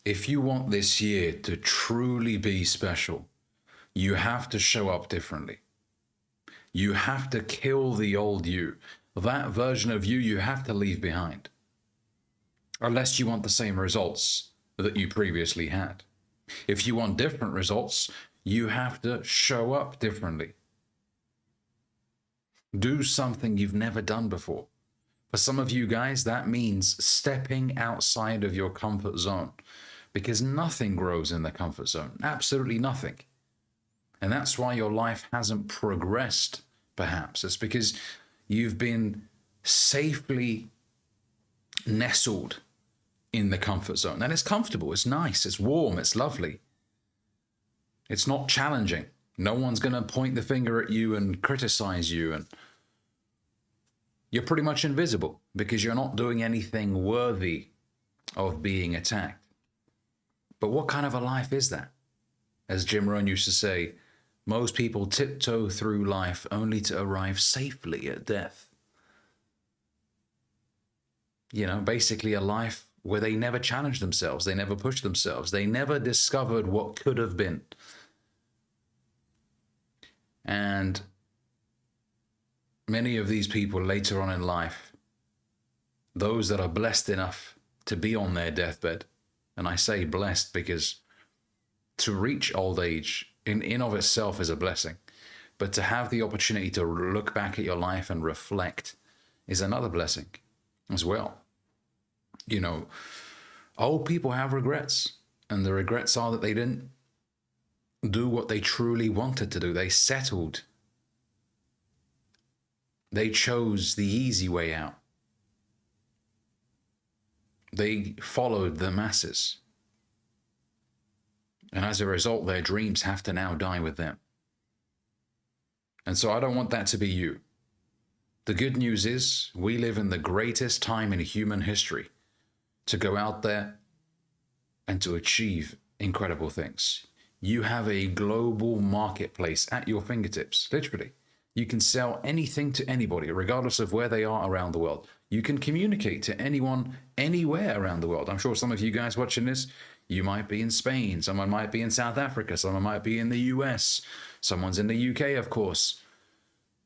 if you want this year to truly be special, you have to show up differently. You have to kill the old you. That version of you, you have to leave behind. Unless you want the same results that you previously had. If you want different results, you have to show up differently. Do something you've never done before. For some of you guys, that means stepping outside of your comfort zone, because nothing grows in the comfort zone. Absolutely nothing. And that's why your life hasn't progressed, perhaps. It's because you've been safely nestled in the comfort zone. And it's comfortable, it's nice, it's warm, it's lovely. It's not challenging. No one's going to point the finger at you and criticize you. And you're pretty much invisible because you're not doing anything worthy of being attacked. But what kind of a life is that? As Jim Rohn used to say, most people tiptoe through life only to arrive safely at death. You know, basically a life where they never challenged themselves, they never pushed themselves, they never discovered what could have been. And many of these people later on in life, those that are blessed enough to be on their deathbed, and I say blessed because to reach old age in of itself is a blessing, but to have the opportunity to look back at your life and reflect is another blessing as well. You know, old people have regrets, and the regrets are that they didn't do what they truly wanted to do. They settled. They chose the easy way out. They followed the masses. And as a result, their dreams have to now die with them. And so I don't want that to be you. The good news is we live in the greatest time in human history to go out there and to achieve incredible things. You have a global marketplace at your fingertips, literally. You can sell anything to anybody, regardless of where they are around the world. You can communicate to anyone, anywhere around the world. I'm sure some of you guys watching this, you might be in Spain, someone might be in South Africa, someone might be in the US, someone's in the UK, of course.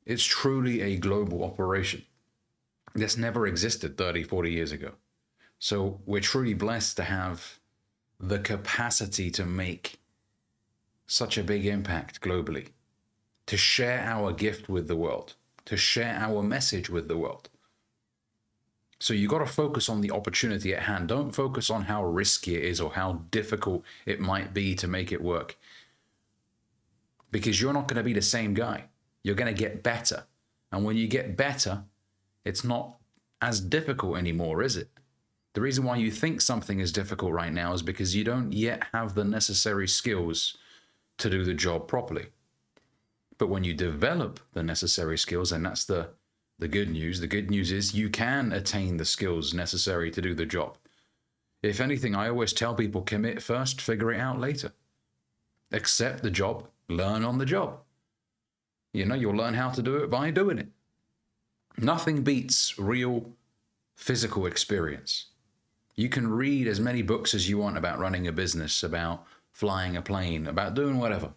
It's truly a global operation. This never existed 30, 40 years ago. So we're truly blessed to have the capacity to make such a big impact globally, to share our gift with the world, to share our message with the world. So you got to focus on the opportunity at hand. Don't focus on how risky it is or how difficult it might be to make it work. Because you're not going to be the same guy. You're going to get better. And when you get better, it's not as difficult anymore, is it? The reason why you think something is difficult right now is because you don't yet have the necessary skills to do the job properly. But when you develop the necessary skills, and that's the good news. The good news is you can attain the skills necessary to do the job. If anything, I always tell people, commit first, figure it out later. Accept the job, learn on the job. You know, you'll learn how to do it by doing it. Nothing beats real physical experience. You can read as many books as you want about running a business, about flying a plane, about doing whatever.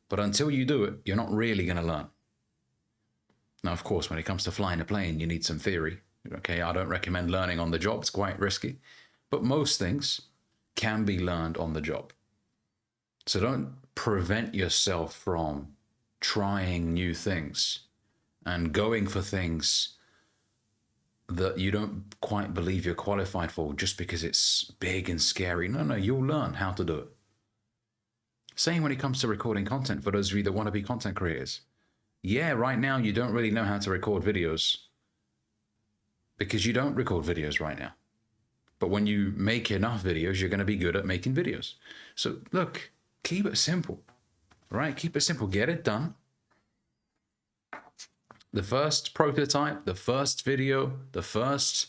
But until you do it, you're not really going to learn. Now, of course, when it comes to flying a plane, you need some theory. Okay, I don't recommend learning on the job. It's quite risky. But most things can be learned on the job. So don't prevent yourself from trying new things and going for things that you don't quite believe you're qualified for just because it's big and scary. No, you'll learn how to do it. Same when it comes to recording content for those of you that want to be content creators. Yeah, right now you don't really know how to record videos because you don't record videos right now. But when you make enough videos, you're going to be good at making videos. So look, keep it simple, right? Keep it simple. Get it done. The first prototype, the first video, the first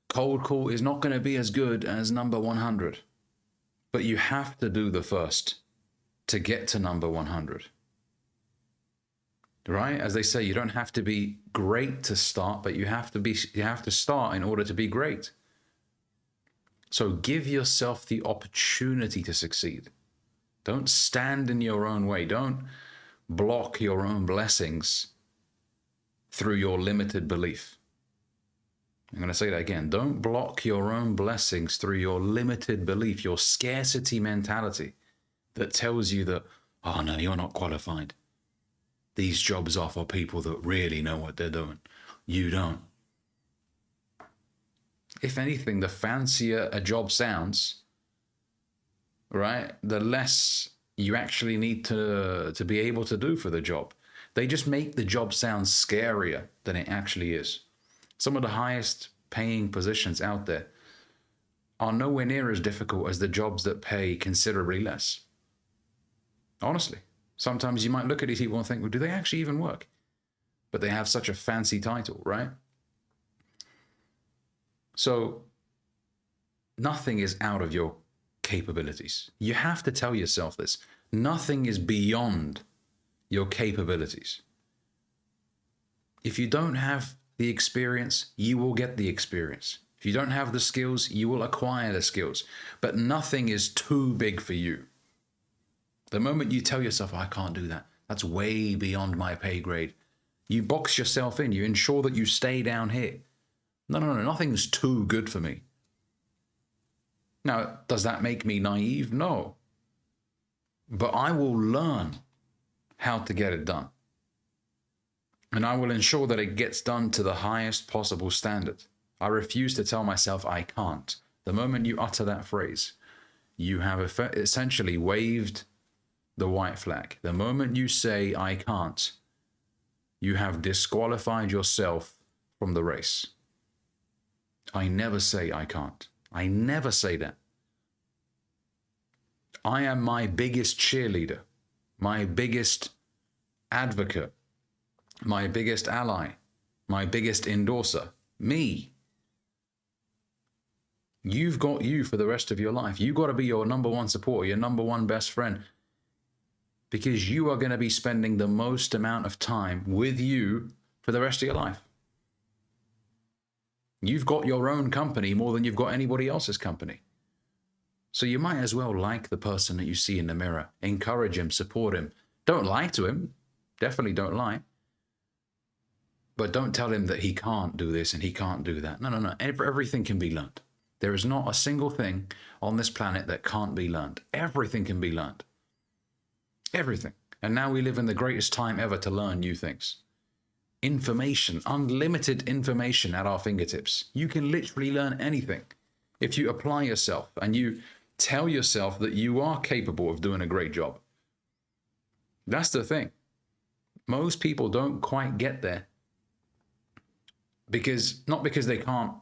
cold call is not going to be as good as number 100. But you have to do the first to get to number 100. Right? As they say, you don't have to be great to start, but you have to start in order to be great. So give yourself the opportunity to succeed. Don't stand in your own way. Don't block your own blessings through your limited belief. I'm going to say that again. Don't block your own blessings through your limited belief, your scarcity mentality that tells you that, oh no, you're not qualified. These jobs are for people that really know what they're doing. You don't. If anything, the fancier a job sounds, right, the less you actually need to be able to do for the job. They just make the job sound scarier than it actually is. Some of the highest paying positions out there are nowhere near as difficult as the jobs that pay considerably less. Honestly, sometimes you might look at these people and think, well, do they actually even work? But they have such a fancy title, right? So nothing is out of your capabilities. You have to tell yourself this. Nothing is beyond your capabilities. If you don't have the experience, you will get the experience. If you don't have the skills, you will acquire the skills. But nothing is too big for you. The moment you tell yourself, I can't do that, that's way beyond my pay grade, you box yourself in. You ensure that you stay down here. No, nothing's too good for me. Now, does that make me naive? No. But I will learn how to get it done. And I will ensure that it gets done to the highest possible standard. I refuse to tell myself I can't. The moment you utter that phrase, you have essentially waved the white flag. The moment you say I can't, you have disqualified yourself from the race. I never say I can't. I never say that. I am my biggest cheerleader, my biggest advocate, my biggest ally, my biggest endorser, me. You've got you for the rest of your life. You've got to be your number one supporter, your number one best friend, because you are going to be spending the most amount of time with you for the rest of your life. You've got your own company more than you've got anybody else's company. So you might as well like the person that you see in the mirror. Encourage him, support him. Don't lie to him. Definitely don't lie. But don't tell him that he can't do this and he can't do that. No. Everything can be learned. There is not a single thing on this planet that can't be learned. Everything can be learned. Everything. And now we live in the greatest time ever to learn new things. Information, unlimited information at our fingertips. You can literally learn anything if you apply yourself and you tell yourself that you are capable of doing a great job. That's the thing. Most people don't quite get there not because they can't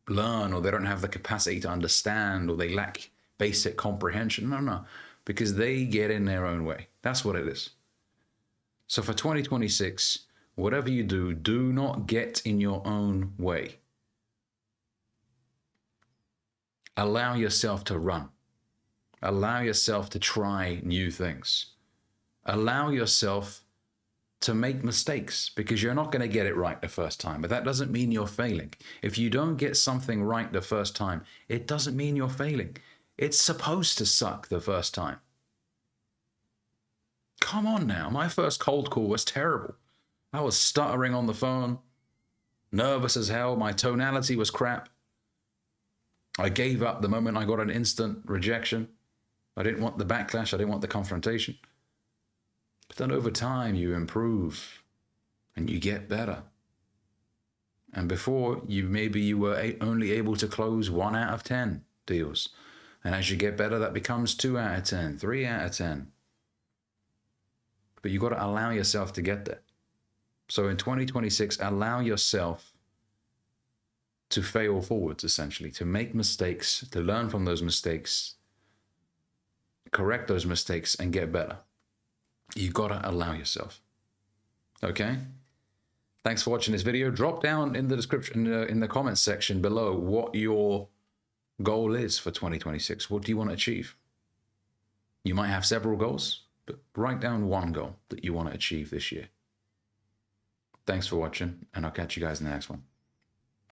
learn or they don't have the capacity to understand or they lack basic comprehension. No. Because they get in their own way. That's what it is. So for 2026, whatever you do, do not get in your own way. Allow yourself to run. Allow yourself to try new things. Allow yourself to make mistakes, because you're not going to get it right the first time. But that doesn't mean you're failing. If you don't get something right the first time, it doesn't mean you're failing. It's supposed to suck the first time. Come on now. My first cold call was terrible. I was stuttering on the phone, nervous as hell. My tonality was crap. I gave up the moment I got an instant rejection. I didn't want the backlash. I didn't want the confrontation. But then over time, you improve and you get better. And before, maybe you were only able to close 1 out of 10 deals. And as you get better, that becomes 2 out of 10, 3 out of 10. But you've got to allow yourself to get there. So in 2026, allow yourself to fail forwards, essentially, to make mistakes, to learn from those mistakes, correct those mistakes, and get better. You've got to allow yourself. Okay? Thanks for watching this video. Drop down in the description, in the comments section below, what your goal is for 2026. What do you want to achieve? You might have several goals, but write down one goal that you want to achieve this year. Thanks for watching, and I'll catch you guys in the next one.